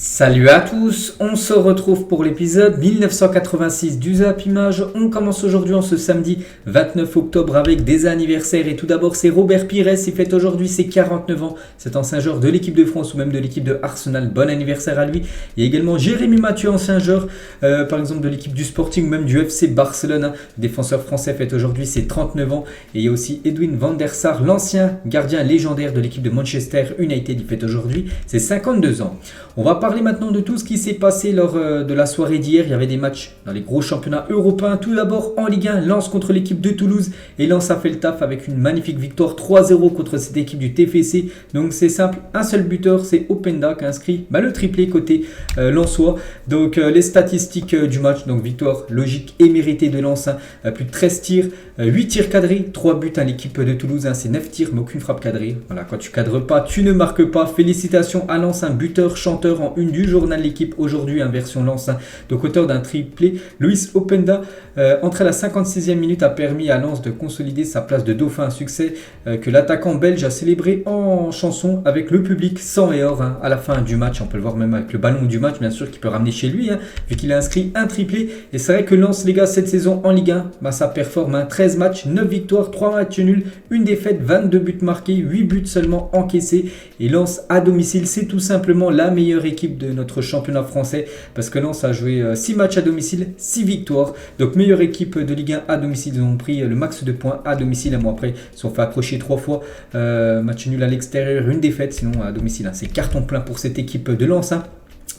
Salut à tous, on se retrouve pour l'épisode 1986 du Zap Image. On commence aujourd'hui en ce samedi 29 octobre avec des anniversaires et tout d'abord c'est Robert Pires, il fête aujourd'hui ses 49 ans. C'est un ancien joueur de l'équipe de France ou même de l'équipe de Arsenal, bon anniversaire à lui. Il y a également Jérémy Mathieu, ancien joueur par exemple de l'équipe du Sporting ou même du FC Barcelone. Le défenseur français fête aujourd'hui ses 39 ans. Et il y a aussi Edwin van der Sar, l'ancien gardien légendaire de l'équipe de Manchester United, il fête aujourd'hui ses 52 ans. On va parler maintenant de tout ce qui s'est passé lors de la soirée d'hier. Il y avait des matchs dans les gros championnats européens. Tout d'abord en Ligue 1, Lens contre l'équipe de Toulouse. Et Lens a fait le taf avec une magnifique victoire 3-0 contre cette équipe du TFC. Donc c'est simple, un seul buteur, c'est Openda qui a inscrit le triplé côté lensois. Donc les statistiques du match, donc victoire logique et méritée de Lens. Plus de 13 tirs, 8 tirs cadrés, 3 buts à l'équipe de Toulouse. C'est 9 tirs mais aucune frappe cadrée. Voilà, quand tu cadres pas, tu ne marques pas. Félicitations à Lens, un buteur chanteur en une du journal L'équipe aujourd'hui, version Lens. Donc auteur d'un triplé, Luis Openda, entré à la 56e minute, a permis à Lens de consolider sa place de dauphin. Un succès que l'attaquant belge a célébré en chanson avec le public sang et or à la fin du match. On peut le voir même avec le ballon du match, bien sûr, qu'il peut ramener chez lui, vu qu'il a inscrit un triplé. Et c'est vrai que Lens, les gars, cette saison en Ligue 1, ça performe. 13 matchs, 9 victoires, 3 matchs nuls, une défaite, 22 buts marqués, 8 buts seulement encaissés. Et Lens à domicile, c'est tout simplement la meilleure équipe de notre championnat français, parce que Lens a joué 6 matchs à domicile, 6 victoires. Donc meilleure équipe de Ligue 1 à domicile. Ils ont pris le max de points à domicile. Un mois après, ils se sont fait accrocher 3 fois. Match nul à l'extérieur, une défaite. Sinon à domicile, c'est carton plein pour cette équipe de Lens.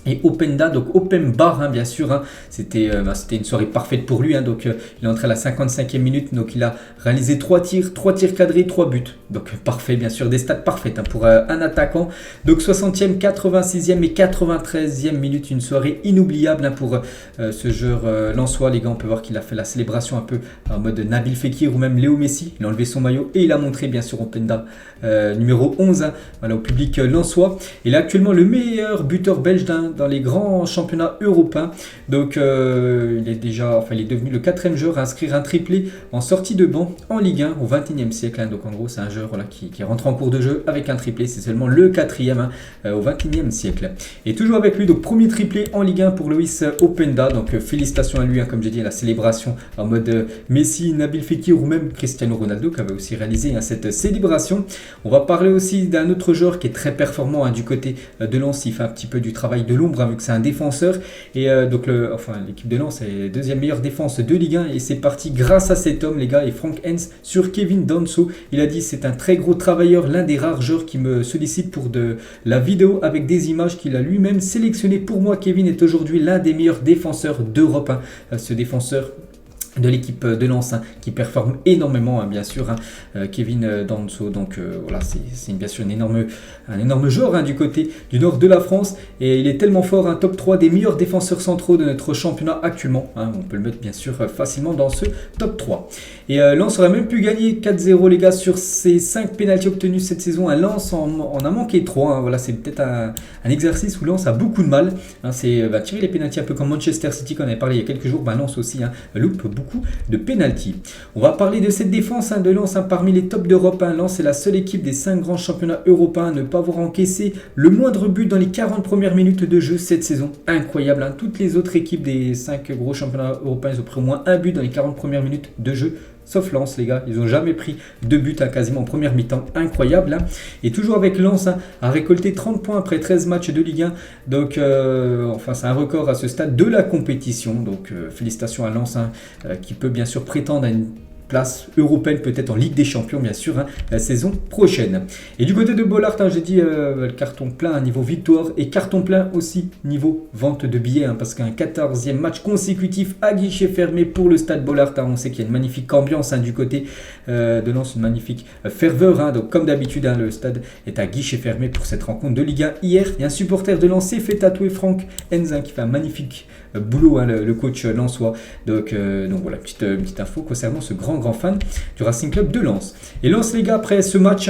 Et Openda, donc Open Bar, bien sûr, c'était une soirée parfaite pour lui. Donc il est entré à la 55e minute, donc il a réalisé 3 tirs cadrés, 3 buts. Donc parfait, bien sûr, des stats parfaites pour un attaquant. Donc 60e, 86e et 93e minute, une soirée inoubliable pour ce joueur lensois. Les gars, on peut voir qu'il a fait la célébration un peu en mode Nabil Fekir ou même Léo Messi. Il a enlevé son maillot et il a montré, bien sûr, Openda numéro 11 au public lensois. Il est actuellement le meilleur buteur belge dans les grands championnats européens. Donc il est devenu le 4e joueur à inscrire un triplé en sortie de banc en Ligue 1 au 21e siècle. Donc en gros, c'est un joueur qui rentre en cours de jeu avec un triplé. C'est seulement le 4e au 21e siècle. Et toujours avec lui, donc premier triplé en Ligue 1 pour Luis Openda. Donc félicitations à lui, comme j'ai dit, à la célébration en mode Messi, Nabil Fekir ou même Cristiano Ronaldo qui avait aussi réalisé cette célébration. On va parler aussi d'un autre joueur qui est très performant du côté de Lens. Il fait un petit peu du travail de l'ombre vu que c'est un défenseur. Et donc l'équipe de Lens est la deuxième meilleure défense de Ligue 1 et c'est parti grâce à cet homme, les gars, et Frank Hens sur Kevin Danso. Il a dit: c'est un très gros travailleur, l'un des rares joueurs qui me sollicite pour de la vidéo avec des images qu'il a lui-même sélectionnées. Pour moi, Kevin est aujourd'hui l'un des meilleurs défenseurs d'Europe. Ce défenseur de l'équipe de Lens qui performe énormément, bien sûr, Kevin Danso. Donc voilà, c'est bien sûr un énorme joueur du côté du nord de la France et il est tellement fort, un top 3 des meilleurs défenseurs centraux de notre championnat actuellement. On peut le mettre bien sûr facilement dans ce top 3. Et Lens aurait même pu gagner 4-0, les gars, sur ces 5 pénaltys obtenus cette saison. Lens en a manqué 3. Voilà, c'est peut-être un exercice où Lens a beaucoup de mal. C'est tirer les pénaltys un peu comme Manchester City qu'on avait parlé il y a quelques jours. Lens aussi loupe beaucoup de pénalty. On va parler de cette défense de Lens parmi les tops d'Europe. Lens est la seule équipe des 5 grands championnats européens à ne pas avoir encaissé le moindre but dans les 40 premières minutes de jeu cette saison. Incroyable. Toutes les autres équipes des 5 gros championnats européens, ils ont pris au moins un but dans les 40 premières minutes de jeu. Sauf Lens, les gars, ils n'ont jamais pris 2 buts quasiment en première mi-temps. Incroyable. Et toujours avec Lens, a récolté 30 points après 13 matchs de Ligue 1. Donc, c'est un record à ce stade de la compétition. Donc, félicitations à Lens, qui peut bien sûr prétendre à une place européenne, peut-être en Ligue des Champions, bien sûr, la saison prochaine. Et du côté de Bollaert, j'ai dit le carton plein niveau victoire et carton plein aussi niveau vente de billets, parce qu'un 14e match consécutif à guichet fermé pour le stade Bollaert. On sait qu'il y a une magnifique ambiance du côté de Lens, une magnifique ferveur. Donc comme d'habitude, le stade est à guichet fermé pour cette rencontre de Ligue 1. Hier, il y a un supporter de Lens s'est fait tatouer Frank Hens, qui fait un magnifique boulot, le coach lensois. Donc voilà, petite info concernant ce grand fan du Racing Club de Lens. Et Lens, les gars, après ce match,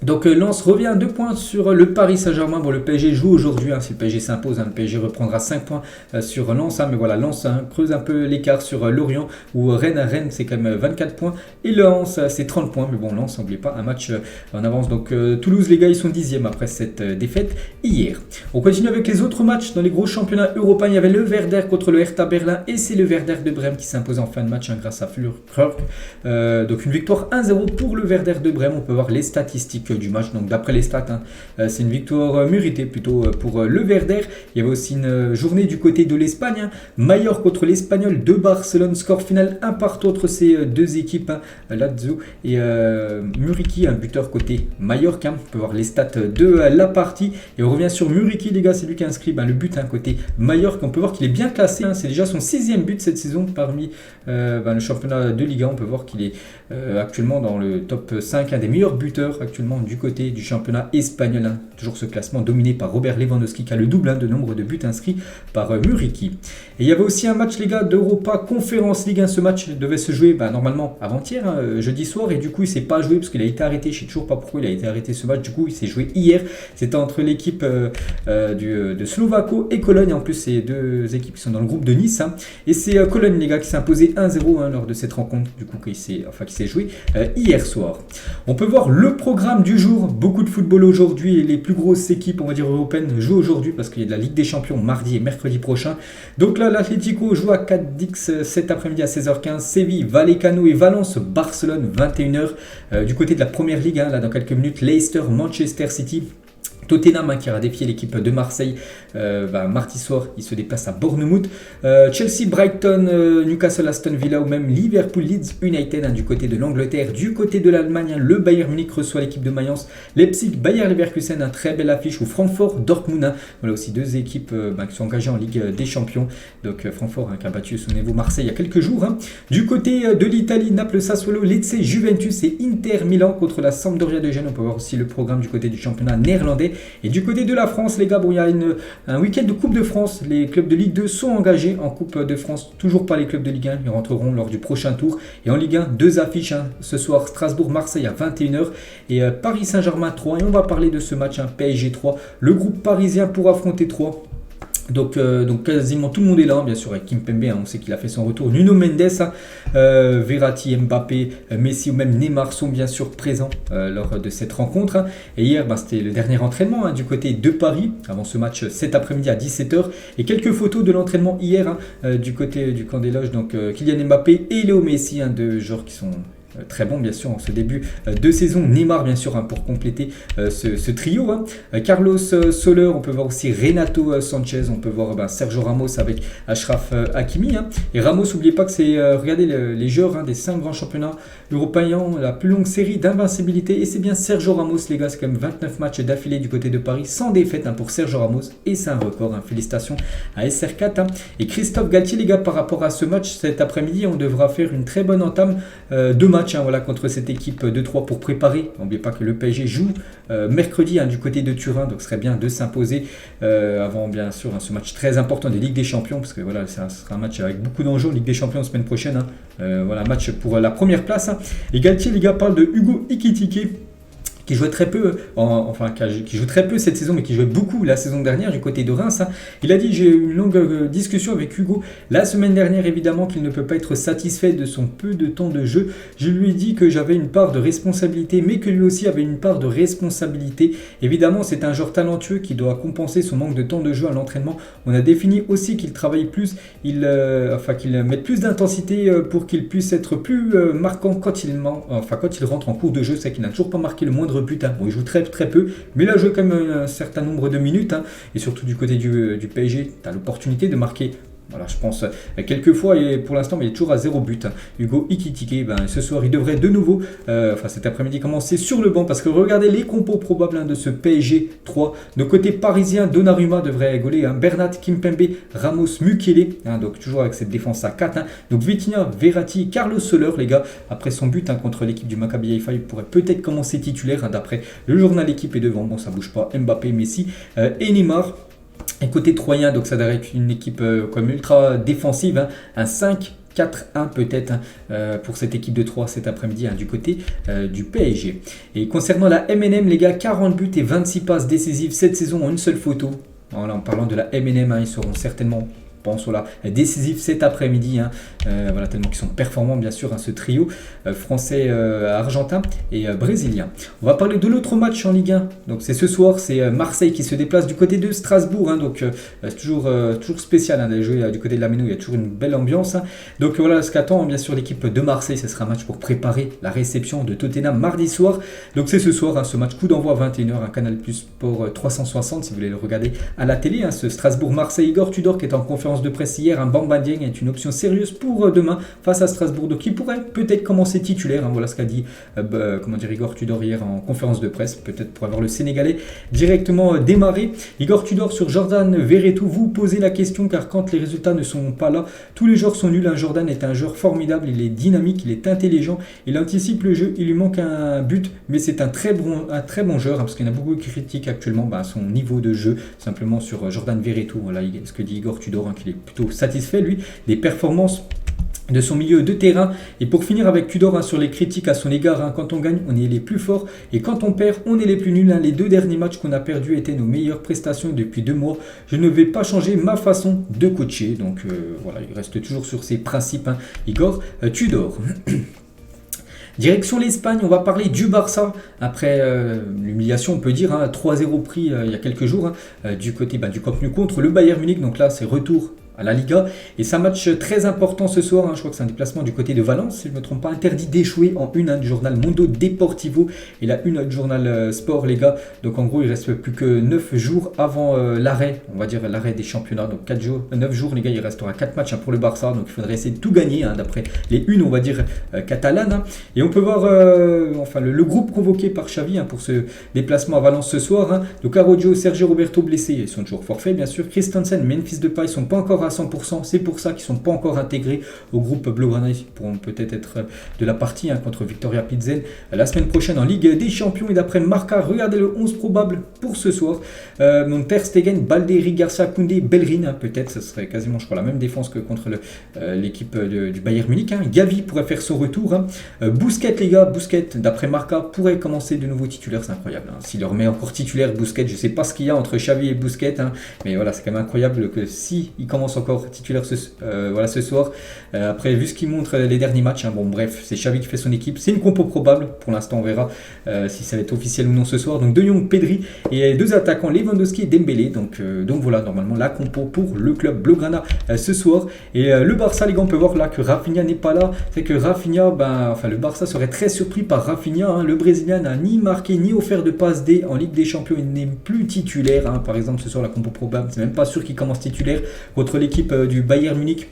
Donc Lens revient à 2 points sur le Paris Saint-Germain. Bon, le PSG joue aujourd'hui, si le PSG s'impose, le PSG reprendra 5 points sur Lens. Mais voilà, Lens creuse un peu l'écart sur Lorient ou Rennes c'est quand même 24 points. Et Lens c'est 30 points. Mais bon, Lens, n'oubliez pas, un match en avance. Donc Toulouse, les gars, ils sont 10e après cette défaite hier. On continue avec les autres matchs. Dans les gros championnats européens, il y avait le Werder contre le Hertha Berlin. Et c'est le Werder de Brême qui s'impose en fin de match grâce à Füllkrug. Donc une victoire 1-0 pour le Werder de Brême. On peut voir les statistiques du match. Donc d'après les stats, c'est une victoire méritée plutôt pour le Werder. Il y avait aussi une journée du côté de l'Espagne. Mallorca contre l'Espagnol de Barcelone. Score final 1 partout entre ces deux équipes. Lazio et Muriqi, un buteur côté Mallorca. On peut voir les stats de la partie. Et on revient sur Muriqi, les gars. C'est lui qui a inscrit le but côté Mallorca. On peut voir qu'il est bien classé. C'est déjà son 6e but cette saison parmi le championnat de Liga. On peut voir qu'il est actuellement dans le top 5, un des meilleurs buteurs actuellement du côté du championnat espagnol. Toujours ce classement dominé par Robert Lewandowski qui a le double de nombre de buts inscrits par Muriqi. Et il y avait aussi un match, les gars, d'Europa Conference League. Ce match devait se jouer normalement avant-hier, jeudi soir, et du coup il s'est pas joué parce qu'il a été arrêté. Je sais toujours pas pourquoi il a été arrêté ce match. Du coup il s'est joué hier. C'était entre l'équipe de Slovako et Cologne. En plus c'est deux équipes qui sont dans le groupe de Nice. Et c'est Cologne, les gars, qui s'est imposé 1-0 lors de cette rencontre. Du coup qui s'est joué hier soir. On peut voir le programme du jour. Beaucoup de football aujourd'hui et les plus grosses équipes, on va dire européennes, jouent aujourd'hui parce qu'il y a de la Ligue des Champions mardi et mercredi prochain. Donc là, l'Atlético joue à Cadix cet après-midi à 16h15. Séville, Vallecano et Valence, Barcelone, 21h. Du côté de la Première Ligue, là dans quelques minutes, Leicester, Manchester City. Tottenham qui ira défier l'équipe de Marseille mardi soir, il se déplace à Bournemouth. Chelsea, Brighton, Newcastle, Aston Villa ou même Liverpool, Leeds United du côté de l'Angleterre. Du côté de l'Allemagne, le Bayern Munich reçoit l'équipe de Mayence. Leipzig, Bayer Leverkusen, très belle affiche. Ou Francfort, Dortmund. Voilà aussi deux équipes qui sont engagées en Ligue des Champions. Donc Francfort qui a battu, souvenez-vous, Marseille il y a quelques jours. Du côté de l'Italie, Naples, Sassuolo, Lecce, Juventus et Inter Milan contre la Sampdoria de Gênes. On peut voir aussi le programme du côté du championnat néerlandais. Et du côté de la France, les gars, il y a un week-end de Coupe de France. Les clubs de Ligue 2 sont engagés en Coupe de France. Toujours pas les clubs de Ligue 1. Ils rentreront lors du prochain tour. Et en Ligue 1, deux affiches. Ce soir, Strasbourg-Marseille à 21h. Et Paris Saint-Germain 3. Et on va parler de ce match, PSG 3. Le groupe parisien pour affronter 3. Donc quasiment tout le monde est là, bien sûr, avec Kimpembe, on sait qu'il a fait son retour. Nuno Mendes, Verratti, Mbappé, Messi ou même Neymar sont bien sûr présents lors de cette rencontre. Et hier, c'était le dernier entraînement du côté de Paris, avant ce match cet après-midi à 17h. Et quelques photos de l'entraînement hier du côté du camp des loges. Donc Kylian Mbappé et Léo Messi, deux joueurs qui sont très bon bien sûr en ce début de saison. Neymar bien sûr pour compléter ce trio. Carlos Soler, on peut voir aussi Renato Sanchez, on peut voir Sergio Ramos avec Achraf Hakimi. Et Ramos, n'oubliez pas que c'est, regardez les joueurs des 5 grands championnats européens, la plus longue série d'invincibilité. Et c'est bien Sergio Ramos, les gars, c'est quand même 29 matchs d'affilée du côté de Paris sans défaite pour Sergio Ramos. Et c'est un record, félicitations à SR4. Et Christophe Galtier, les gars, par rapport à ce match cet après-midi, on devra faire une très bonne entame de match contre cette équipe de 3 pour préparer. N'oubliez pas que le PSG joue mercredi du côté de Turin, donc ce serait bien de s'imposer avant bien sûr ce match très important de Ligue des Champions, parce que voilà, ça sera un match avec beaucoup d'enjeux. Ligue des Champions la semaine prochaine, voilà, match pour la première place. Et Galtier, les gars, parle de Hugo Ekitike, qui jouait très peu, qui joue très peu cette saison, mais qui jouait beaucoup la saison dernière du côté de Reims. Il a dit: j'ai eu une longue discussion avec Hugo la semaine dernière, évidemment qu'il ne peut pas être satisfait de son peu de temps de jeu. Je lui ai dit que j'avais une part de responsabilité, mais que lui aussi avait une part de responsabilité. Évidemment, c'est un joueur talentueux qui doit compenser son manque de temps de jeu à l'entraînement. On a défini aussi qu'il travaille plus, qu'il mette plus d'intensité pour qu'il puisse être plus marquant quand il rentre en cours de jeu. C'est qu'il n'a toujours pas marqué le moindre but. Bon, il joue très peu, mais il a joué quand même un certain nombre de minutes. Et surtout du côté du PSG, tu as l'opportunité de marquer. Voilà, je pense quelques fois, et pour l'instant, mais il est toujours à 0 but. Hugo Ekitike, ce soir, il devrait de nouveau, cet après-midi, commencer sur le banc, parce que regardez les compos probables de ce PSG 3. De côté parisien, Donnarumma devrait gauler. Bernat, Kimpembe, Ramos, Mukiele. Donc toujours avec cette défense à 4. Donc Vitinha, Verratti, Carlos Soler, les gars, après son but contre l'équipe du Maccabi Haïfa, il pourrait peut-être commencer titulaire. D'après le journal, l'équipe est devant. Bon, ça bouge pas. Mbappé, Messi et Neymar. Et côté troyen, donc ça devrait être une équipe comme ultra défensive, un 5 4-1 peut-être pour cette équipe de 3 cet après-midi du côté du PSG. Et concernant la MNM, les gars, 40 buts et 26 passes décisives cette saison en une seule photo. Voilà, en parlant de la MNM, ils seront certainement sur la décisive cet après-midi, voilà, tellement qu'ils sont performants bien sûr, ce trio français, argentin et brésilien. On va parler de l'autre match en Ligue 1, donc c'est ce soir, c'est Marseille qui se déplace du côté de Strasbourg, donc c'est toujours spécial d'aller jouer du côté de la Méno, il y a toujours une belle ambiance, donc voilà ce qu'attend bien sûr l'équipe de Marseille, ce sera un match pour préparer la réception de Tottenham mardi soir, donc c'est ce soir, ce match coup d'envoi à 21h, un Canal Plus Sport 360 si vous voulez le regarder à la télé, ce Strasbourg-Marseille. Igor Tudor qui est en conférence de presse hier, un Bamba Dieng est une option sérieuse pour demain face à Strasbourg, donc il pourrait peut-être commencer titulaire, voilà ce qu'a dit Igor Tudor hier en conférence de presse, peut-être pour avoir le Sénégalais directement démarré. Igor Tudor sur Jordan Verretou, vous posez la question car quand les résultats ne sont pas là, tous les joueurs sont nuls. Jordan est un joueur formidable, il est dynamique, il est intelligent, il anticipe le jeu, il lui manque un but, mais c'est un très bon joueur, parce qu'il y en a beaucoup qui critiquent actuellement son niveau de jeu, simplement sur Jordan Verretou, voilà ce que dit Igor Tudor, qu'il est plutôt satisfait lui des performances de son milieu de terrain. Et pour finir avec Tudor sur les critiques à son égard, quand on gagne on est les plus forts et quand on perd on est les plus nuls, les 2 derniers matchs qu'on a perdus étaient nos meilleures prestations depuis 2 mois, je ne vais pas changer ma façon de coacher, donc voilà, il reste toujours sur ses principes, Igor Tudor. Direction l'Espagne, on va parler du Barça, après l'humiliation on peut dire, 3-0 pris il y a quelques jours, du côté du Camp Nou contre le Bayern Munich, donc là c'est retour à la Liga, et c'est un match très important ce soir, je crois que c'est un déplacement du côté de Valence, si je ne me trompe pas, interdit d'échouer en une du journal Mundo Deportivo et la une du journal Sport, les gars, donc en gros il reste plus que 9 jours avant l'arrêt, on va dire l'arrêt des championnats, donc 9 jours les gars, il restera 4 matchs pour le Barça, donc il faudrait essayer de tout gagner, d'après les unes on va dire catalanes, et on peut voir le groupe convoqué par Xavi pour ce déplacement à Valence ce soir, donc Araujo, Sergio Roberto blessés, ils sont toujours forfaits bien sûr, Christensen, Memphis Depay, ils sont pas encore à 100%, c'est pour ça qu'ils ne sont pas encore intégrés au groupe Blaugrana, ils pourront peut-être être de la partie contre Victoria Pilsen la semaine prochaine en Ligue des Champions. Et d'après Marca, regardez le 11 probable pour ce soir, Ter Stegen, Balderi, Garcia, Koundé, Bellerin, peut-être, ce serait quasiment je crois la même défense que contre l'équipe du Bayern Munich, Gavi pourrait faire son retour, Busquets les gars, Busquets d'après Marca pourrait commencer de nouveau titulaire, c'est incroyable, s'il leur met encore titulaire Busquets, je ne sais pas ce qu'il y a entre Xavi et Busquets, mais voilà c'est quand même incroyable que si il commence encore titulaire ce soir, après vu ce qu'il montre les derniers matchs, bon bref, c'est Xavi qui fait son équipe, c'est une compo probable, pour l'instant on verra si ça va être officiel ou non ce soir, donc De Jong, Pedri et 2 attaquants Lewandowski et Dembélé, donc voilà normalement la compo pour le club Blaugrana ce soir. Et le Barça les gars, on peut voir là que Rafinha n'est pas là, c'est que Rafinha, le Barça serait très surpris par Rafinha, le Brésilien n'a ni marqué ni offert de passe D en Ligue des Champions, il n'est plus titulaire, par exemple ce soir la compo probable, c'est même pas sûr qu'il commence titulaire contre l'équipe du Bayern Munich.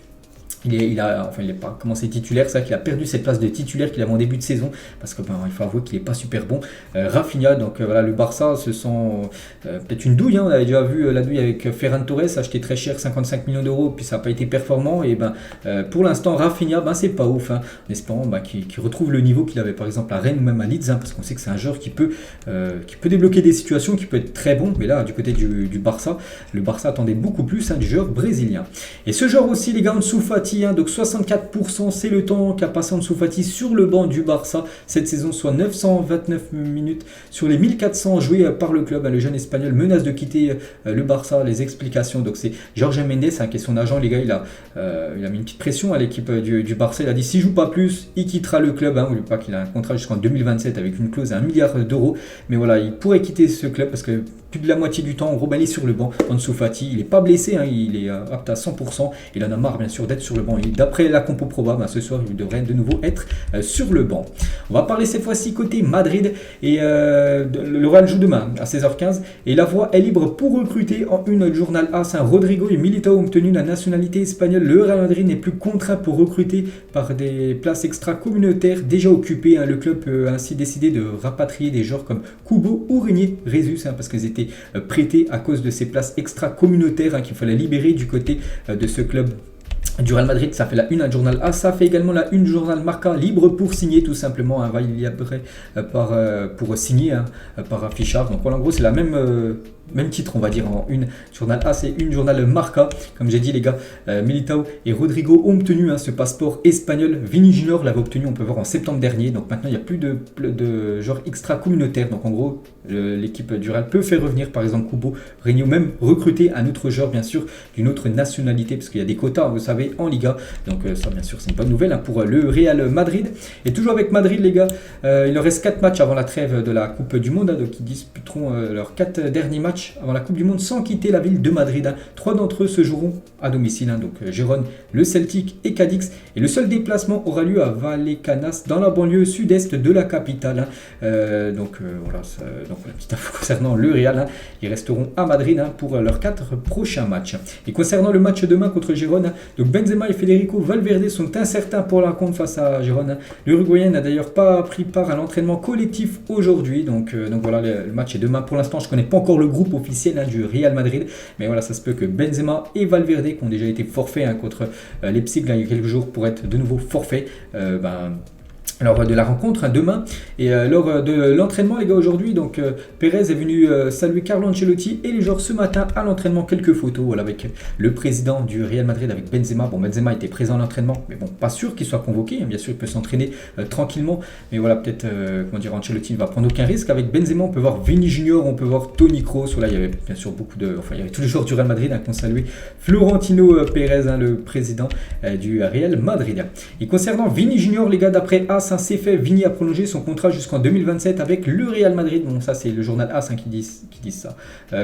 Il n'a pas commencé titulaire, c'est vrai qu'il a perdu cette place de titulaire qu'il avait en début de saison, parce que il faut avouer qu'il n'est pas super bon. Rafinha, donc voilà, le Barça se sent peut-être une douille, on avait déjà vu la douille avec Ferran Torres, acheté très cher, 55 millions d'euros, puis ça n'a pas été performant, et pour l'instant Rafinha, c'est pas ouf, en espérant qu'il retrouve le niveau qu'il avait par exemple à Rennes ou même à Leeds, parce qu'on sait que c'est un joueur qui peut débloquer des situations, qui peut être très bon, mais là du côté du Barça, le Barça attendait beaucoup plus du joueur brésilien. Et ce joueur aussi les gars, Ansu Fati, donc 64%, c'est le temps qu'a passé Ansu Fati sur le banc du Barça cette saison, soit 929 minutes sur les 1400 joués par le club. Le jeune espagnol menace de quitter le Barça, les explications, donc c'est Jorge Mendes qui est son agent, les gars, il a mis une petite pression à l'équipe du Barça, il a dit s'il joue pas plus, il quittera le club, n'oubliez pas qu'il a un contrat jusqu'en 2027 avec une clause à 1 milliard d'euros, mais voilà, il pourrait quitter ce club parce que plus de la moitié du temps, en gros, il est sur le banc. Ansu Fati, il n'est pas blessé, il est apte à 100%. Il en a marre, bien sûr, d'être sur le banc. Et d'après la compo probable, ce soir, il devrait de nouveau être sur le banc. On va parler cette fois-ci côté Madrid. Et le Real joue demain à 16h15. Et la voie est libre pour recruter en une du journal AS. Rodrigo et Militao ont obtenu la nationalité espagnole. Le Real Madrid n'est plus contraint pour recruter par des places extra-communautaires déjà occupées. Le club peut ainsi décider de rapatrier des joueurs comme Kubo ou Régnier Rezus, parce qu'ils étaient prêtés à cause de ces places extra-communautaires qu'il fallait libérer du côté de ce club du Real Madrid. Ça fait la une du journal AS, ça fait également la une du journal Marca, libre pour signer tout simplement, va y libre pour signer par Fichard. Donc voilà, en gros c'est la même même titre, on va dire, en une journal A, et une journal Marca. Comme j'ai dit, les gars, Militao et Rodrigo ont obtenu ce passeport espagnol. Vini Junior l'avait obtenu, on peut voir, en septembre dernier. Donc maintenant, il n'y a plus de genre extra-communautaire. Donc en gros, l'équipe du Real peut faire revenir, par exemple, Kubo, Reino, même recruter un autre joueur, bien sûr, d'une autre nationalité, parce qu'il y a des quotas, vous savez, en Liga. Donc ça, bien sûr, c'est une bonne nouvelle pour le Real Madrid. Et toujours avec Madrid, les gars, il leur reste 4 matchs avant la trêve de la Coupe du Monde. Donc ils disputeront leurs 4 derniers matchs avant la Coupe du Monde sans quitter la ville de Madrid. 3 d'entre eux se joueront à domicile, donc Gérone, le Celtic et Cadix. Et le seul déplacement aura lieu à Vallecas, dans la banlieue sud-est de la capitale. Donc voilà, petite info concernant le Real. Ils resteront à Madrid pour leurs 4 prochains matchs. Et concernant le match demain contre Gérone, donc Benzema et Federico Valverde sont incertains pour la rencontre face à Gérone. L'Uruguayen n'a d'ailleurs pas pris part à l'entraînement collectif aujourd'hui. Donc voilà, le match est demain. Pour l'instant, je ne connais pas encore le groupe officiel du Real Madrid, mais voilà, ça se peut que Benzema et Valverde, qui ont déjà été forfaits contre Leipzig il y a quelques jours, pour être de nouveau forfaits lors de la rencontre demain. Et lors de l'entraînement, les gars, aujourd'hui, donc Pérez est venu saluer Carlo Ancelotti et les joueurs ce matin à l'entraînement. Quelques photos, voilà, avec le président du Real Madrid, avec Benzema. Bon, Benzema était présent à l'entraînement, mais bon, pas sûr qu'il soit convoqué. Bien sûr, il peut s'entraîner tranquillement, mais voilà, peut-être, Ancelotti ne va prendre aucun risque. Avec Benzema, on peut voir Vini Junior, on peut voir Toni Kroos. Voilà, il y avait bien sûr il y avait tous les joueurs du Real Madrid qui ont salué Florentino Pérez, le président du Real Madrid. Et concernant Vini Junior, les gars, d'après AS, c'est fait, Vini a prolongé son contrat jusqu'en 2027 avec le Real Madrid. Bon, ça c'est le journal AS qui dit ça.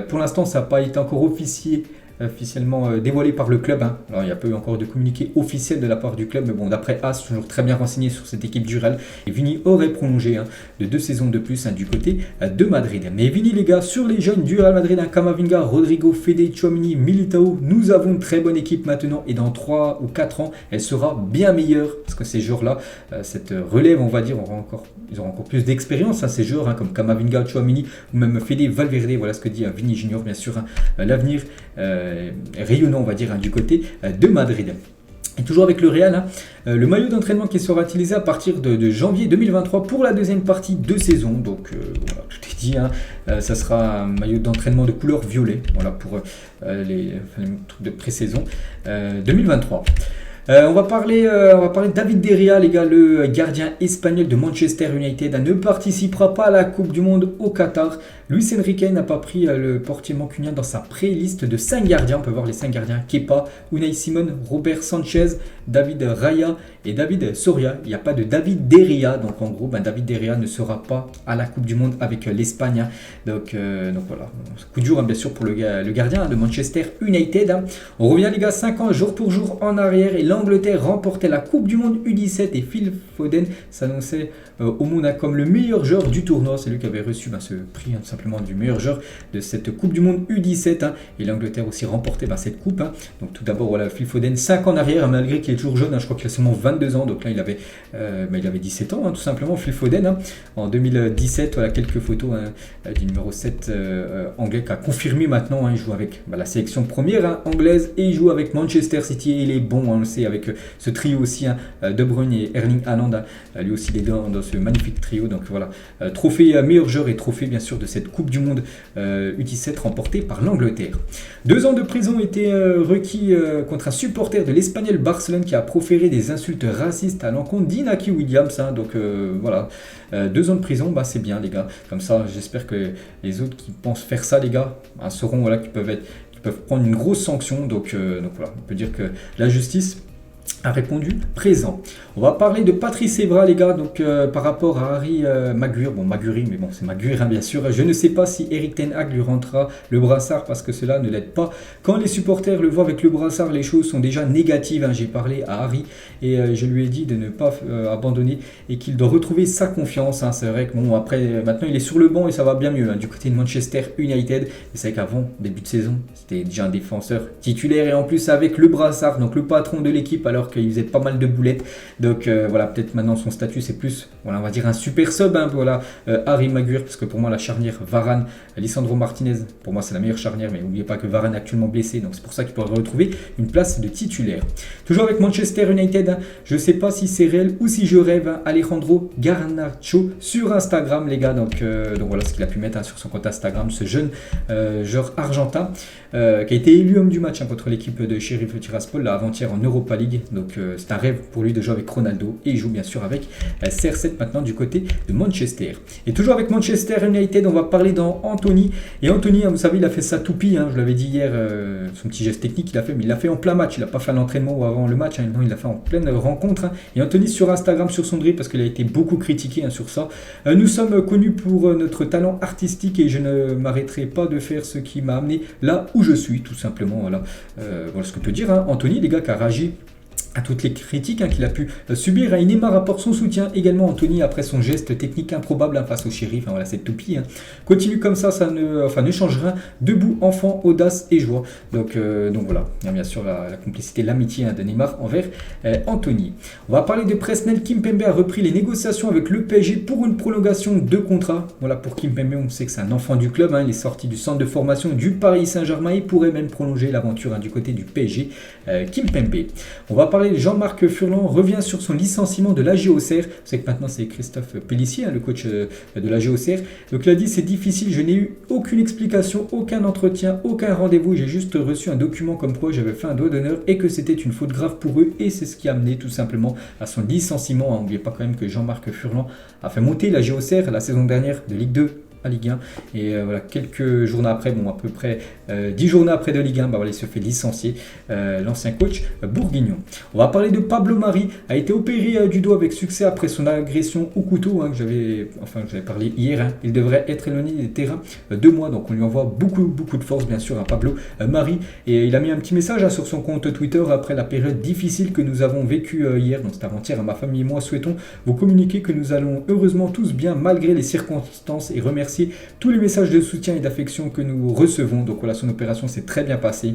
Pour l'instant, ça n'a pas été encore officiellement dévoilé par le club. Alors il n'y a pas eu encore de communiqué officiel de la part du club, mais bon, d'après AS, toujours très bien renseigné sur cette équipe du Real, et Vini aurait prolongé de 2 saisons de plus du côté de Madrid. Mais Vini, les gars, sur les jeunes du Real Madrid, Camavinga, Rodrigo, Fede, Tchouaméni, Militao, nous avons une très bonne équipe maintenant, et dans 3 ou 4 ans, elle sera bien meilleure, parce que ces joueurs-là, cette relève, on va dire, ils auront encore plus d'expérience, ces joueurs comme Camavinga, Tchouaméni, ou même Fede, Valverde. Voilà ce que dit Vini Junior, bien sûr, l'avenir rayonnant, on va dire, du côté de Madrid. Et toujours avec le Real, le maillot d'entraînement qui sera utilisé à partir de janvier 2023 pour la deuxième partie de saison. Donc voilà, tout est dit, ça sera un maillot d'entraînement de couleur violet, voilà, pour les trucs de pré-saison 2023. On va parler de David De Gea, les gars, le gardien espagnol de Manchester United ne participera pas à la Coupe du Monde au Qatar. Luis Enrique n'a pas pris le portier mancunien dans sa pré-liste de 5 gardiens. On peut voir les 5 gardiens: Kepa, Unai Simon, Robert Sanchez, David Raya et David Soria. Il n'y a pas de David De Gea, donc en gros, David De Gea ne sera pas à la Coupe du Monde avec l'Espagne. Donc voilà, coup dur bien sûr pour le gardien de Manchester United. On revient, les gars, 5 ans jour pour jour en arrière, et l'Angleterre remportait la Coupe du Monde U17 et Phil Foden s'annonçait au monde comme le meilleur joueur du tournoi. C'est lui qui avait reçu ce prix, tout simplement, du meilleur joueur de cette Coupe du Monde U17. Et l'Angleterre aussi remportait cette coupe. Donc tout d'abord, voilà, Phil Foden, 5 ans en arrière, malgré qu'il est toujours jeune. Je crois qu'il a seulement 22 ans. Donc là, il avait 17 ans, tout simplement, Phil Foden. En 2017, voilà, quelques photos du numéro 7 anglais, qui a confirmé maintenant. Il joue avec la sélection première anglaise, et il joue avec Manchester City. Et il est bon, on le sait, avec ce trio aussi, De Bruyne et Erling Haaland. Lui aussi, il est dans ce magnifique trio. Donc voilà, trophée meilleur joueur et trophée bien sûr de cette Coupe du Monde U17 remportée par l'Angleterre. 2 ans de prison étaient requis contre un supporter de l'Espagnol Barcelone qui a proféré des insultes racistes à l'encontre d'Inaki Williams. Donc voilà, 2 ans de prison, c'est bien, les gars. Comme ça, j'espère que les autres qui pensent faire ça, les gars, sauront, voilà, qui peuvent prendre une grosse sanction. Donc voilà, on peut dire que la justice a répondu présent. On va parler de Patrice Evra, les gars, donc par rapport à Harry Maguire. Bon, Maguire, mais bon, c'est Maguire, bien sûr. Je ne sais pas si Eric Ten Hag lui rentrera le brassard, parce que cela ne l'aide pas. Quand les supporters le voient avec le brassard, les choses sont déjà négatives. J'ai parlé à Harry et je lui ai dit de ne pas abandonner et qu'il doit retrouver sa confiance. C'est vrai que bon, après, maintenant, il est sur le banc et ça va bien mieux du côté de Manchester United. Et c'est vrai qu'avant, début de saison, c'était déjà un défenseur titulaire, et en plus avec le brassard, donc le patron de l'équipe, alors qu'il faisait pas mal de boulettes. Donc voilà, peut-être maintenant son statut c'est plus, voilà, on va dire un super sub, hein, voilà, Harry Maguire, parce que pour moi la charnière Varane, Lisandro Martinez, pour moi c'est la meilleure charnière, mais n'oubliez pas que Varane est actuellement blessé, donc c'est pour ça qu'il pourrait retrouver une place de titulaire. Toujours avec Manchester United, hein, je ne sais pas si c'est réel ou si je rêve, hein, Alejandro Garnacho sur Instagram les gars, donc voilà ce qu'il a pu mettre, hein, sur son compte Instagram, ce jeune joueur argentin qui a été élu homme du match, hein, contre l'équipe de Sheriff Tiraspol là, avant-hier en Europa League, donc c'est un rêve pour lui de jouer avec Ronaldo, et il joue bien sûr avec CR7 maintenant du côté de Manchester. Et toujours avec Manchester United, on va parler dans Anthony, et Anthony, hein, vous savez, il a fait sa toupie, hein, je l'avais dit hier, son petit geste technique il a fait, mais il l'a fait en plein match, il n'a pas fait l'entraînement ou avant le match, hein, non, il l'a fait en pleine rencontre, hein. Et Anthony sur Instagram, sur son dribble, parce qu'il a été beaucoup critiqué, hein, sur ça, nous sommes connus pour notre talent artistique et je ne m'arrêterai pas de faire ce qui m'a amené là où je suis, tout simplement. Voilà, voilà ce que peut dire, hein, Anthony, les gars, qui a réagi à toutes les critiques, hein, qu'il a pu subir. Et Neymar apporte son soutien également, Anthony, après son geste technique improbable, hein, face au shérif. Enfin, voilà, cette toupie, hein. Continue comme ça ne change rien. Debout, enfant, audace et joie. Donc voilà, il y a bien sûr la complicité, l'amitié, hein, de Neymar envers Anthony. On va parler de Presnel. Kimpembe a repris les négociations avec le PSG pour une prolongation de contrat. Voilà, pour Kimpembe, on sait que c'est un enfant du club, hein, il est sorti du centre de formation du Paris Saint-Germain et pourrait même prolonger l'aventure, hein, du côté du PSG. Kimpembe. On va parler de Jean-Marc Furlan, revient sur son licenciement de l'AG Auxerre. Vous savez que maintenant c'est Christophe Pellissier, hein, le coach de l'AG Auxerre. Donc il a dit: c'est difficile, je n'ai eu aucune explication, aucun entretien, aucun rendez-vous. J'ai juste reçu un document comme quoi j'avais fait un doigt d'honneur et que c'était une faute grave pour eux. Et c'est ce qui a amené tout simplement à son licenciement. N'oubliez pas quand même que Jean-Marc Furlan a fait monter l'AG Auxerre la saison dernière de Ligue 2 à Ligue 1, et voilà, quelques journées après, bon, à peu près 10 journées après de Ligue 1, bah voilà, il se fait licencier, l'ancien coach bourguignon. On va parler de Pablo Mari, a été opéré du dos avec succès après son agression au couteau, hein, que j'avais parlé hier, hein. Il devrait être éloigné des terrains 2 mois, donc on lui envoie beaucoup de force bien sûr à Pablo Mari, et il a mis un petit message, hein, sur son compte Twitter après la période difficile que nous avons vécue hier, donc c'est avant-hier. Ma famille et moi souhaitons vous communiquer que nous allons heureusement tous bien malgré les circonstances et remercier tous les messages de soutien et d'affection que nous recevons. Donc voilà, son opération s'est très bien passée.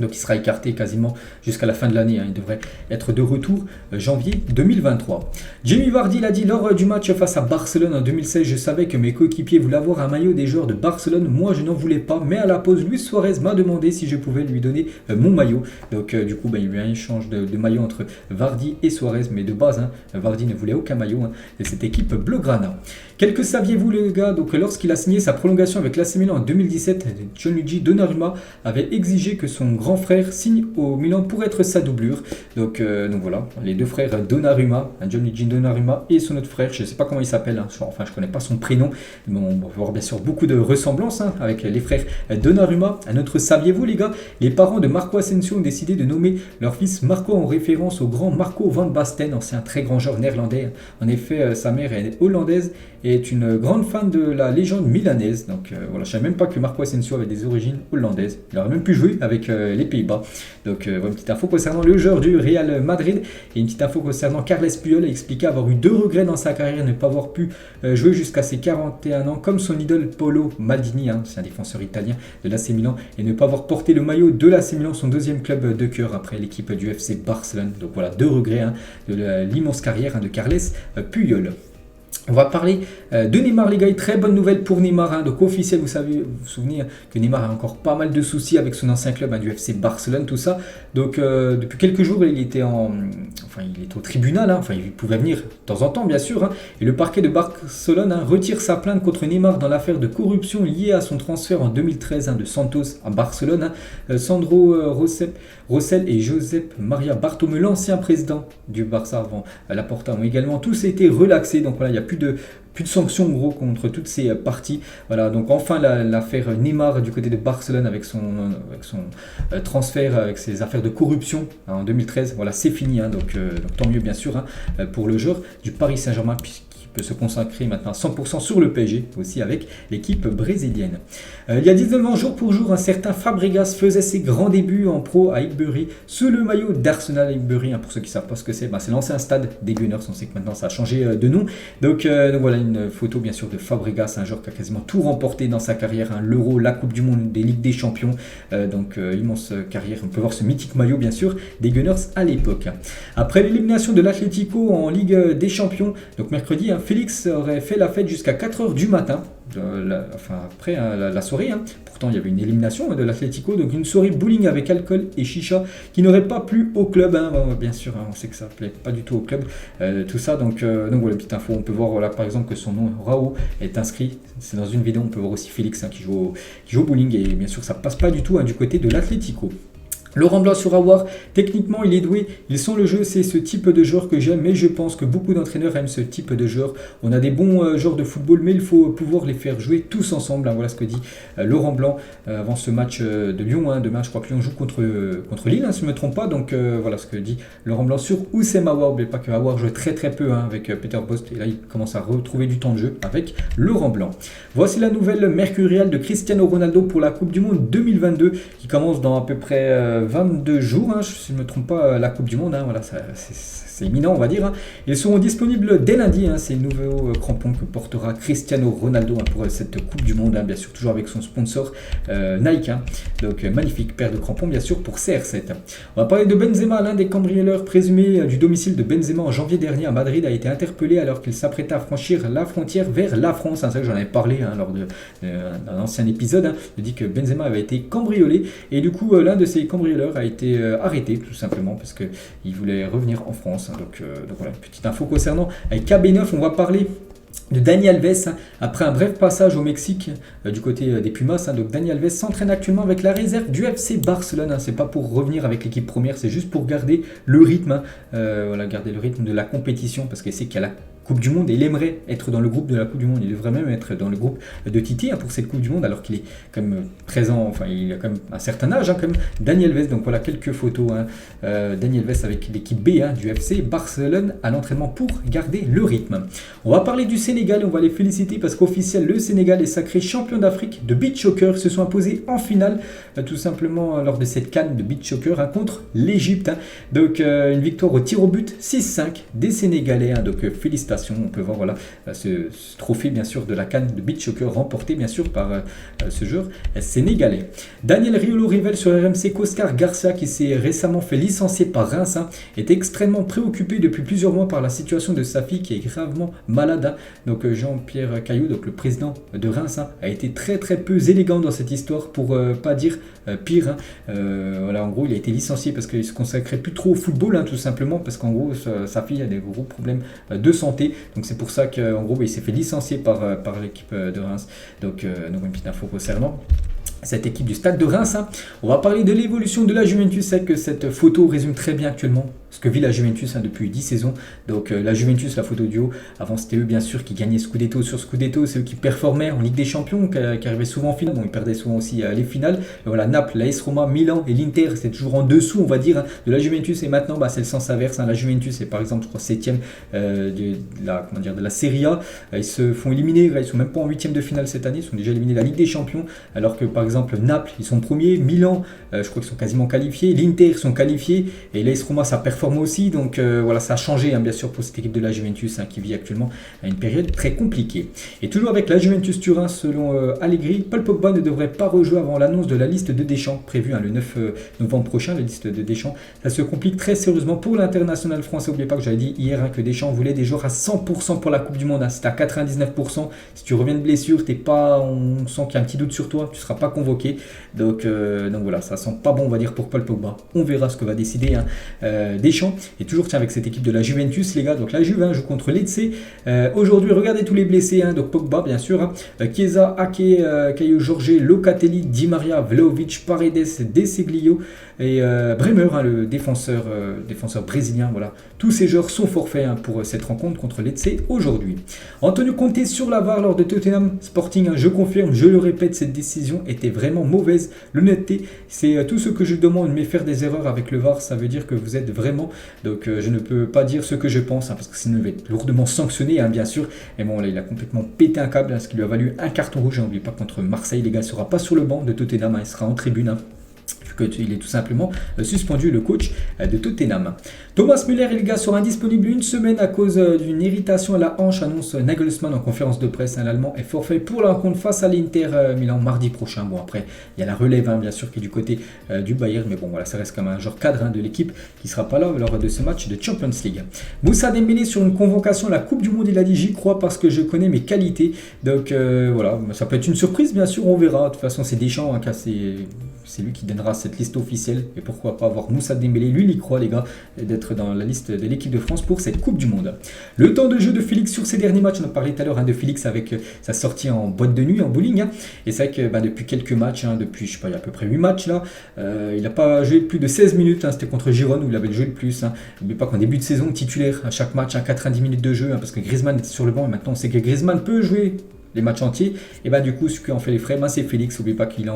Donc il sera écarté quasiment jusqu'à la fin de l'année, hein. Il devrait être de retour janvier 2023. Jamie Vardy l'a dit lors du match face à Barcelone en 2016: je savais que mes coéquipiers voulaient avoir un maillot des joueurs de Barcelone. Moi je n'en voulais pas, mais à la pause, Luis Suarez m'a demandé si je pouvais lui donner mon maillot. Donc du coup, il y a eu un échange de maillot entre Vardy et Suarez, mais de base, hein, Vardy ne voulait aucun maillot, hein, de cette équipe blaugrana. Quel que saviez-vous les gars, donc lorsqu'il a signé sa prolongation avec l'AC Milan en 2017, Gianluigi Donnarumma avait exigé que son grand frère signe au Milan pour être sa doublure. Donc voilà, les deux frères Donnarumma, Gianluigi Donnarumma et son autre frère, je ne sais pas comment il s'appelle, hein, enfin je ne connais pas son prénom, mais on va voir bien sûr beaucoup de ressemblances, hein, avec les frères Donnarumma. Un autre saviez-vous les gars, les parents de Marco Asensio ont décidé de nommer leur fils Marco en référence au grand Marco van Basten, ancien très grand joueur néerlandais. En effet, sa mère est hollandaise et est une grande fan de la légende milanaise. Donc voilà, je ne savais même pas que Marco Asensio avait des origines hollandaises. Il aurait même pu jouer avec les Pays-Bas. Donc voilà, une petite info concernant le joueur du Real Madrid, et une petite info concernant Carles Puyol. Il a expliqué avoir eu 2 regrets dans sa carrière: ne pas avoir pu jouer jusqu'à ses 41 ans comme son idole Paolo Maldini, hein, c'est un défenseur italien de l'AC Milan, et ne pas avoir porté le maillot de l'AC Milan, son deuxième club de cœur après l'équipe du FC Barcelone. Donc voilà, 2 regrets, hein, de l'immense carrière, hein, de Carles Puyol. On va parler de Neymar les gars, très bonne nouvelle pour Neymar, hein. Donc officiel, vous souvenez que Neymar a encore pas mal de soucis avec son ancien club, hein, du FC Barcelone, tout ça. Donc depuis quelques jours il était au tribunal, hein. Enfin il pouvait venir de temps en temps bien sûr, hein. Et le parquet de Barcelone, hein, retire sa plainte contre Neymar dans l'affaire de corruption liée à son transfert en 2013, hein, de Santos à Barcelone, hein. Sandro Rosell et Josep Maria Bartomeu, l'ancien président du Barça avant Laporta, ont également tous été relaxés. Donc voilà, il n'y a plus de sanctions gros contre toutes ces parties. Voilà, donc enfin l'affaire Neymar du côté de Barcelone avec son transfert, avec ses affaires de corruption, hein, en 2013, voilà, c'est fini, hein. Donc tant mieux bien sûr, hein, pour le joueur du Paris Saint-Germain, qui peut se consacrer maintenant à 100% sur le PSG, aussi avec l'équipe brésilienne. Il y a 19 ans, jour pour jour, un certain Fabregas faisait ses grands débuts en pro à Highbury sous le maillot d'Arsenal. Highbury, pour ceux qui ne savent pas ce que c'est l'ancien stade des Gunners. On sait que maintenant ça a changé de nom. Donc voilà une photo bien sûr de Fabregas, un joueur qui a quasiment tout remporté dans sa carrière, l'Euro, la Coupe du Monde, des Ligues des Champions. Immense carrière. On peut voir ce mythique maillot bien sûr des Gunners à l'époque. Après l'élimination de l'Atlético en Ligue des Champions, donc mercredi, Félix aurait fait la fête jusqu'à 4h du matin. Après la soirée, pourtant il y avait une élimination de l'Atlético, donc une soirée bowling avec alcool et chicha qui n'aurait pas plu au club, bien sûr, on sait que ça ne plaît pas du tout au club, tout ça, donc voilà, petite info, on peut voir par exemple que son nom Raoult est inscrit, c'est dans une vidéo, on peut voir aussi Félix qui joue au bowling, et bien sûr ça passe pas du tout du côté de l'Atlético. Laurent Blanc sur Aouar, techniquement il est doué, il sent le jeu, c'est ce type de joueur que j'aime, mais je pense que beaucoup d'entraîneurs aiment ce type de joueur. On a des bons joueurs de football, mais il faut pouvoir les faire jouer tous ensemble. Voilà ce que dit Laurent Blanc avant ce match de Lyon. Demain je crois que Lyon joue contre Lille, si je ne me trompe pas. Donc voilà ce que dit Laurent Blanc sur Oussem Aouar. N'oubliez pas que Aouar joue très peu avec Peter Bosz, et là il commence à retrouver du temps de jeu avec Laurent Blanc. Voici la nouvelle mercuriale de Cristiano Ronaldo pour la Coupe du Monde 2022 qui commence dans à peu près 22 jours, si je ne me trompe pas, la Coupe du Monde, voilà, c'est imminent on va dire. Ils seront disponibles dès lundi, ces nouveaux crampons que portera Cristiano Ronaldo pour cette Coupe du Monde, bien sûr toujours avec son sponsor Nike, donc magnifique paire de crampons bien sûr pour CR7. On va parler de Benzema, l'un des cambrioleurs présumés du domicile de Benzema en janvier dernier à Madrid a été interpellé alors qu'il s'apprêtait à franchir la frontière vers la France, c'est ça que j'en avais parlé lors d'un ancien épisode, je dis que Benzema avait été cambriolé, et du coup l'un de ces cambrioleurs a été arrêté tout simplement parce qu'il voulait revenir en France. Donc voilà, une petite info concernant KB9. On va parler de Dani Alves après un bref passage au Mexique du côté des Pumas. Donc Dani Alves s'entraîne actuellement avec la réserve du FC Barcelone. C'est pas pour revenir avec l'équipe première, c'est juste pour garder le rythme, garder le rythme de la compétition, parce qu'il sait qu'il y a la Coupe du Monde et il aimerait être dans le groupe de la Coupe du Monde. Il devrait même être dans le groupe de Titi pour cette Coupe du Monde, alors qu'il est quand même présent, il a quand même un certain âge, comme Dani Alves. Donc voilà quelques photos, Dani Alves avec l'équipe B du FC Barcelone à l'entraînement pour garder le rythme. On va parler du Sénégal, on va les féliciter parce qu'officiel, le Sénégal est sacré champion d'Afrique de beach soccer, se sont imposés en finale tout simplement lors de cette CAN de beach soccer contre l'Égypte. Donc une victoire au tir au but 6-5 des Sénégalais, donc félicitations. On peut voir ce trophée bien sûr de la CAN de beach soccer remporté bien sûr par ce joueur sénégalais. Daniel Riolo-Rivel sur RMC qu'Oscar Garcia, qui s'est récemment fait licencier par Reims, est extrêmement préoccupé depuis plusieurs mois par la situation de sa fille qui est gravement malade. Donc Jean-Pierre Caillou, donc le président de Reims, a été très peu élégant dans cette histoire, pour pas dire pire. En gros il a été licencié parce qu'il se consacrait plus trop au football, tout simplement parce qu'en gros sa fille a des gros problèmes de santé. Donc c'est pour ça qu'en gros il s'est fait licencier par l'équipe de Reims. Donc une petite info concernant cette équipe du Stade de Reims. On va parler de l'évolution de la Juventus. C'est que cette photo résume très bien actuellement ce que vit la Juventus depuis 10 saisons. Donc la Juventus, la photo du haut, avant c'était eux bien sûr qui gagnaient Scudetto sur Scudetto, c'est eux qui performaient en Ligue des Champions, qui arrivaient souvent en finale. Bon, ils perdaient souvent aussi les finales. Et voilà, Naples, l'AS Roma, Milan et l'Inter, c'est toujours en dessous on va dire de la Juventus. Et maintenant c'est le sens inverse. La Juventus est par exemple je crois 7ème de la Serie A. Ils se font éliminer, ils sont même pas en 8ème de finale cette année, ils sont déjà éliminés de la Ligue des Champions, alors que par exemple Naples ils sont premiers, Milan je crois qu'ils sont quasiment qualifiés, l'Inter sont qualifiés, et l'AS Roma ça performe aussi. Donc ça a changé bien sûr pour cette équipe de la Juventus qui vit actuellement à une période très compliquée. Et toujours avec la Juventus Turin, selon Allegri, Paul Pogba ne devrait pas rejouer avant l'annonce de la liste de Deschamps prévue le 9 novembre prochain. La liste de Deschamps, ça se complique très sérieusement pour l'international français. N'oubliez pas que j'avais dit hier que Deschamps voulait des joueurs à 100% pour la Coupe du Monde. C'est à 99%. Si tu reviens de blessure, on sent qu'il y a un petit doute sur toi, tu ne seras pas convoqué. Donc voilà, ça sent pas bon on va dire pour Paul Pogba. On verra ce que va décider Deschamps. Et toujours avec cette équipe de la Juventus les gars, donc la Juve joue contre Lecce aujourd'hui. Regardez tous les blessés, donc Pogba bien sûr, Chiesa, Ake, Caio Jorge, Locatelli, Di Maria, Vlahovic, Paredes, De Seglio et Bremer, le défenseur brésilien. Voilà, tous ces joueurs sont forfaits pour cette rencontre contre Lecce aujourd'hui. Antonio Conte sur la VAR lors de Tottenham Sporting, je confirme, je le répète, cette décision était vraiment mauvaise. L'honnêteté, c'est tout ce que je demande, mais faire des erreurs avec le VAR, ça veut dire que vous êtes vraiment vraiment. Donc je ne peux pas dire ce que je pense, parce que sinon il va être lourdement sanctionné, bien sûr. Mais bon, là il a complètement pété un câble, ce qui lui a valu un carton rouge. N'oubliez pas, contre Marseille, les gars, il ne sera pas sur le banc de Tottenham, il sera en tribune. Il est tout simplement suspendu, le coach de Tottenham. Thomas Müller, les gars, sera indisponible une semaine à cause d'une irritation à la hanche, annonce Nagelsmann en conférence de presse. L'Allemand est forfait pour la rencontre face à l'Inter Milan mardi prochain. Bon, après, il y a la relève, bien sûr, qui est du côté du Bayern, mais bon, voilà, ça reste comme un genre cadre de l'équipe qui ne sera pas là lors de ce match de Champions League. Moussa Dembélé sur une convocation à la Coupe du Monde, il a dit: j'y crois parce que je connais mes qualités. Donc voilà, ça peut être une surprise, bien sûr, on verra. De toute façon, c'est Deschamps, c'est lui qui donnera cette liste officielle. Et pourquoi pas avoir Moussa Dembélé, lui, il y croit, les gars, d'être dans la liste de l'équipe de France pour cette Coupe du Monde. Le temps de jeu de Félix sur ses derniers matchs, on a parlé tout à l'heure de Félix avec sa sortie en boîte de nuit, en bowling. Et c'est vrai que depuis quelques matchs, depuis, je sais pas, il y a à peu près 8 matchs là, il n'a pas joué plus de 16 minutes. C'était contre Girone où il avait joué le plus. N'oubliez pas qu'en début de saison, titulaire à chaque match, 90 minutes de jeu, parce que Griezmann était sur le banc. Et maintenant, on sait que Griezmann peut jouer les matchs entiers, et du coup, ce qui en fait les frais, c'est Félix. N'oubliez pas qu'il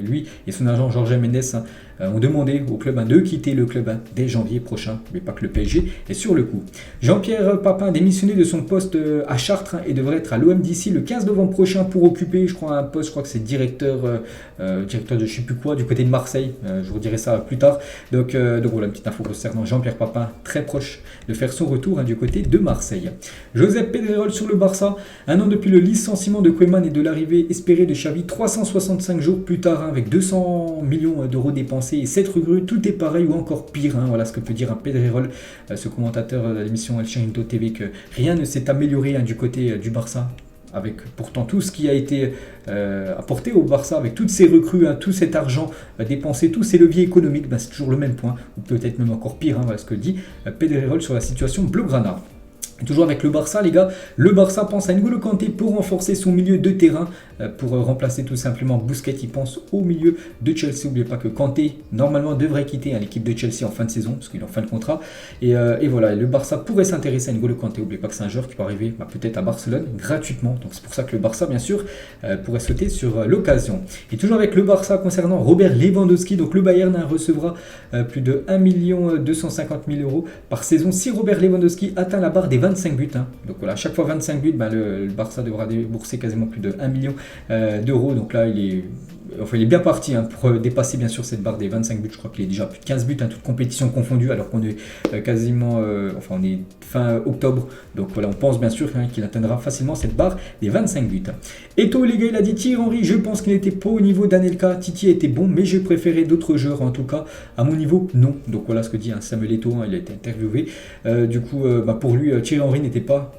lui et son agent Jorge Mendes ont demandé au club de quitter le club dès janvier prochain. N'oubliez pas que le PSG est sur le coup. Jean-Pierre Papin a démissionné de son poste à Chartres et devrait être à l'OM d'ici le 15 novembre prochain pour occuper, je crois, un poste, je crois que c'est directeur de je sais plus quoi, du côté de Marseille. Je vous dirai ça plus tard. Donc voilà, une petite info concernant Jean-Pierre Papin, très proche de faire son retour du côté de Marseille. Josep Pedrerol sur le Barça, un an depuis le licenciement de Koeman et de l'arrivée espérée de Xavi, 365 jours plus tard, avec 200 millions d'euros dépensés et 7 recrues, tout est pareil ou encore pire. Voilà ce que peut dire un Pedrerol, ce commentateur de l'émission El Chiringuito TV, que rien ne s'est amélioré du côté du Barça, avec pourtant tout ce qui a été apporté au Barça, avec toutes ces recrues, tout cet argent dépensé, tous ces leviers économiques. C'est toujours le même point, ou peut-être même encore pire. Voilà ce que dit Pedrerol sur la situation blaugrana. Toujours avec le Barça, les gars, le Barça pense à N'Golo Kanté pour renforcer son milieu de terrain, pour remplacer tout simplement Busquets. Il pense au milieu de Chelsea. N'oubliez pas que Kanté, normalement, devrait quitter l'équipe de Chelsea en fin de saison, parce qu'il est en fin de contrat. Et voilà, le Barça pourrait s'intéresser à N'Golo Kanté. N'oubliez pas que c'est un joueur qui peut arriver peut-être à Barcelone gratuitement. Donc c'est pour ça que le Barça, bien sûr, pourrait sauter sur l'occasion. Et toujours avec le Barça, concernant Robert Lewandowski, donc le Bayern recevra plus de 1 250 000 euros par saison si Robert Lewandowski atteint la barre des 25 buts. Donc voilà, à chaque fois 25 buts, le Barça devra débourser quasiment plus de 1 million d'euros. Donc là, il est bien parti pour dépasser bien sûr cette barre des 25 buts. Je crois qu'il est déjà plus de 15 buts, toutes compétitions confondues, alors qu'on est quasiment, on est fin octobre. Donc voilà, on pense bien sûr qu'il atteindra facilement cette barre des 25 buts. Eto'o, les gars, il a dit: Thierry Henry, je pense qu'il n'était pas au niveau d'Anelka. Titi était bon, mais j'ai préféré d'autres joueurs, en tout cas à mon niveau, non. Donc voilà ce que dit Samuel Eto'o, il a été interviewé. Du coup, pour lui, Thierry Henry n'était pas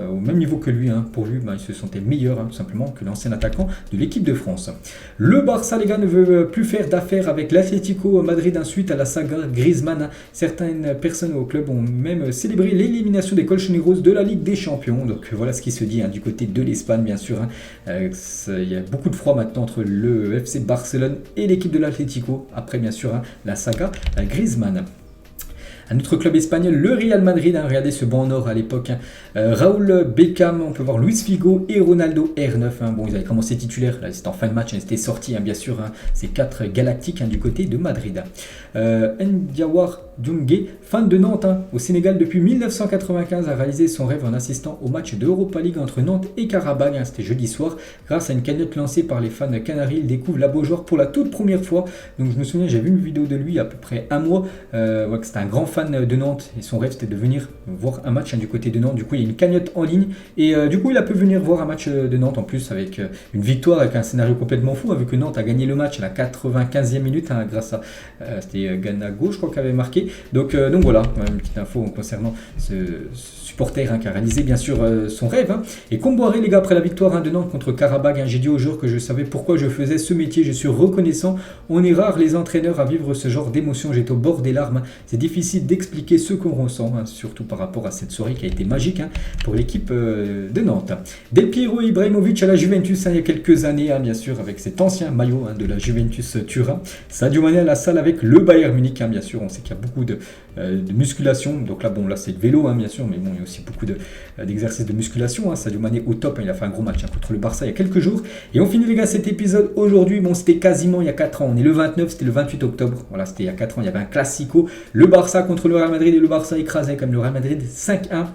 au même niveau que lui. Pour lui, il se sentait meilleur, tout simplement, que l'ancien attaquant de l'équipe de France. Le Barça, les gars, ne veut plus faire d'affaires avec l'Atlético Madrid suite à la saga Griezmann. Certaines personnes au club ont même célébré l'élimination des Colchoneros de la Ligue des Champions. Donc voilà ce qui se dit du côté de l'Espagne, bien sûr. Il y a beaucoup de froid maintenant entre le FC Barcelone et l'équipe de l'Atlético, après bien sûr la saga Griezmann. Un autre club espagnol, le Real Madrid, regardez ce banc en or à l'époque. Raúl Beckham, on peut voir Luis Figo et Ronaldo R9. Bon, ils avaient commencé titulaires, là c'était en fin de match, ils étaient sortis, bien sûr, ces 4 galactiques du côté de Madrid. Ndiawar Doumbé, fan de Nantes, au Sénégal depuis 1995, a réalisé son rêve en assistant au match de Europa League entre Nantes et Karabakh. C'était jeudi soir. Grâce à une cagnotte lancée par les fans canaris, il découvre la Beaujoire pour la toute première fois. Donc je me souviens, j'ai vu une vidéo de lui il y a à peu près un mois. Que c'était un grand fan de Nantes et son rêve c'était de venir voir un match du côté de Nantes. Du coup, il y a une cagnotte en ligne et du coup, il a pu venir voir un match de Nantes en plus avec une victoire, avec un scénario complètement fou, vu que Nantes a gagné le match à la 95e minute grâce à c'était Ganago, je crois, qui avait marqué. Donc voilà, une petite info concernant ce supporter qui a réalisé bien sûr son rêve. Et Comboiré, les gars, après la victoire de Nantes contre Karabakh, j'ai dit aux joueurs que je savais pourquoi je faisais ce métier. Je suis reconnaissant. On est rare les entraîneurs à vivre ce genre d'émotion. J'étais au bord des larmes. C'est difficile d'expliquer ce qu'on ressent, surtout par rapport à cette soirée qui a été magique pour l'équipe de Nantes. Del Piero Ibrahimovic à la Juventus il y a quelques années, bien sûr, avec cet ancien maillot de la Juventus Turin. Sadio Mané à la salle avec le Bayern Munich, bien sûr. On sait qu'il y a beaucoup de musculation. Donc là, c'est le vélo, bien sûr, mais bon, il y a aussi beaucoup d'exercices de musculation. Sadio Mané au top, il a fait un gros match contre le Barça il y a quelques jours. Et on finit, les gars, cet épisode aujourd'hui. Bon, c'était quasiment il y a 4 ans. On est le 29, c'était le 28 octobre. Voilà, c'était il y a 4 ans. Il y avait un classico. Le Barça contre entre le Real Madrid et le Barça écrasé comme le Real Madrid 5-1.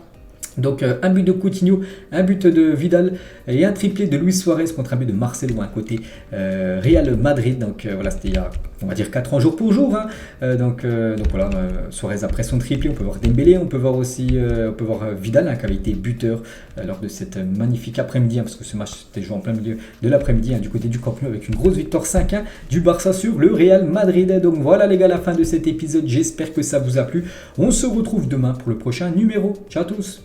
Donc un but de Coutinho, un but de Vidal et un triplé de Luis Suarez contre un but de Marcelo, un côté Real Madrid. Donc voilà, c'était il y a, on va dire, 4 ans jour pour jour. Hein. Donc voilà, Suarez après son triplé, on peut voir Dembélé, on peut voir aussi Vidal hein, qui avait été buteur lors de cette magnifique après-midi, hein, parce que ce match c'était joué en plein milieu de l'après-midi hein, du côté du Camp Nou avec une grosse victoire 5-1 du Barça sur le Real Madrid. Donc voilà les gars, la fin de cet épisode, j'espère que ça vous a plu. On se retrouve demain pour le prochain numéro. Ciao à tous.